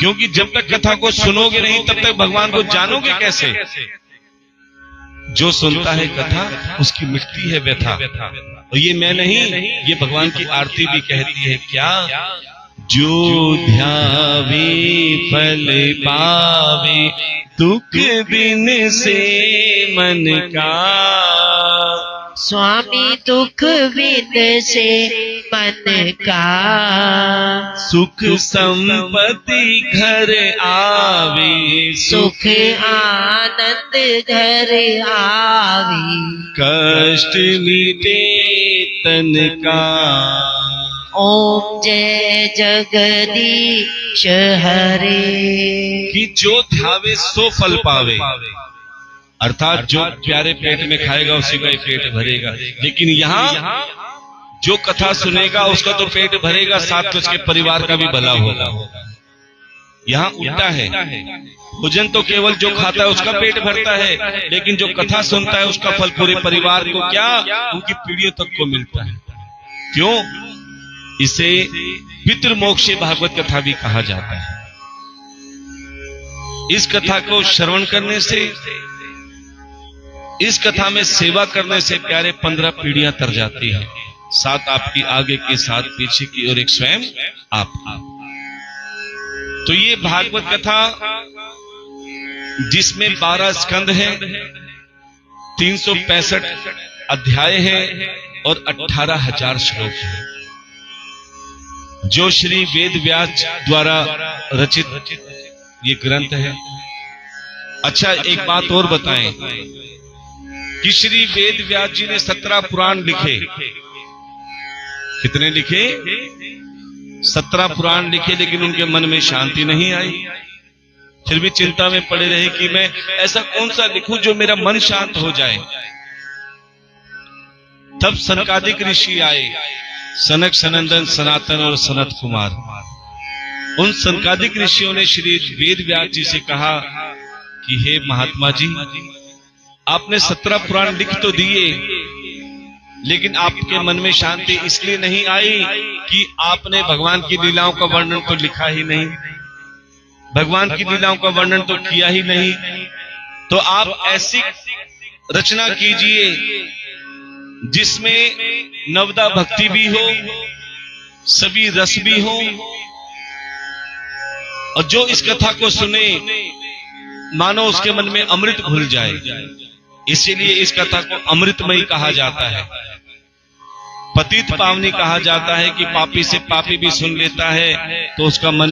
क्योंकि जब तक कथा को सुनोगे नहीं तब तक भगवान को जानोगे कैसे। जो सुनता है कथा उसकी मिटती है व्यथा। और ये मैं नहीं, ये भगवान की आरती भी कहती है क्या, जो ध्यावे फल पावे दुख बिन से मन का। स्वामी दुख बिन से मन का। सुख संपत्ति घर आवे, सुख आनंद घर आवे। कष्ट मिटे तन का। ओम जय जगदीश हरे। कि जो ध्यावे सो फल पावे, अर्थात जो प्यारे पेट में खाएगा उसी का ही पेट भरेगा। लेकिन यहाँ जो कथा सुनेगा उसका तो पेट भरेगा, साथ उसके परिवार का भी भला होगा। यहाँ उल्टा है, भोजन तो केवल जो खाता है उसका पेट भरता है, लेकिन जो कथा सुनता है उसका फल पूरे परिवार को क्या, उनकी पीढ़ियों तक को मिलता है। क्यों? इसे पितृमोक्षी भागवत कथा भी कहा जाता है। इस कथा को श्रवण करने से, इस कथा में सेवा करने से प्यारे 15 पीढ़ियां तर जाती है। 7 आपकी आगे की, 7 पीछे की और एक स्वयं आप। तो ये भागवत कथा जिसमें 12 स्कंद हैं, 365 अध्याय हैं और 18,000 श्लोक हैं, जो श्री वेद व्यास द्वारा रचित ये ग्रंथ है। अच्छा, एक बात और बताएं कि श्री वेद व्यास जी ने 17 पुराण लिखे। कितने लिखे? 17 पुराण लिखे, लेकिन उनके मन में शांति नहीं आई। फिर भी चिंता में पड़े रहे कि मैं ऐसा कौन सा लिखूं जो मेरा मन शांत हो जाए। तब सनकादिक ऋषि आए, सनक, सनंदन, सनातन और सनत कुमार। उन सनकादिक ऋषियों ने श्री वेद व्यास जी से कहा कि हे महात्मा जी, आपने 17 पुराण लिख तो दिए, लेकिन आपके मन में शांति इसलिए नहीं आई कि आपने भगवान की लीलाओं का वर्णन तो लिखा ही नहीं, भगवान की लीलाओं का वर्णन तो किया ही नहीं। तो आप ऐसी रचना कीजिए जिसमें नवदा भक्ति भी हो, सभी रस भी हो, और जो इस कथा को सुने मानो उसके मन में अमृत घुल जाए। इसीलिए इस कथा को अमृतमयी कहा जाता है, पतित पावनी कहा जाता है कि पापी से पापी भी सुन लेता है तो उसका मन